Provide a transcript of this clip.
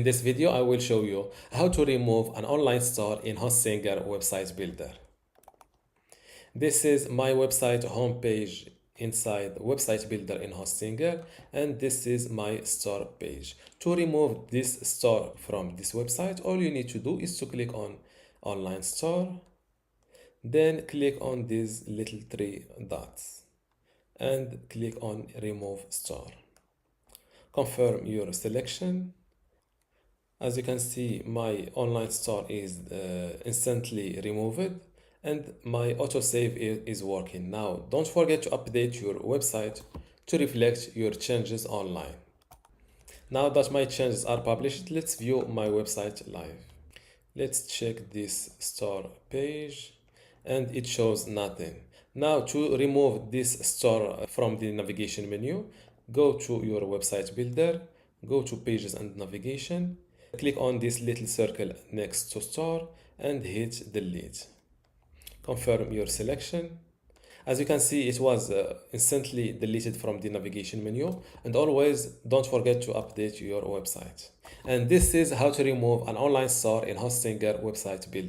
In this video, I will show you how to remove an online store in Hostinger Website Builder. This is my website homepage inside Website Builder in Hostinger, and this is my store page. To remove this store from this website, all you need to do is to click on Online Store, then click on these little three dots and click on Remove Store. Confirm your selection. As you can see, my online store is instantly removed and my autosave is working. Now, don't forget to update your website to reflect your changes online. Now that my changes are published, let's view my website live. Let's check this store page and it shows nothing. Now to remove this store from the navigation menu, go to your website builder, go to pages and navigation, click on this little circle next to store and hit delete. Confirm your selection. As you can see, it was instantly deleted from the navigation menu, and always don't forget to update your website. And this is how to remove an online store in Hostinger Website Builder.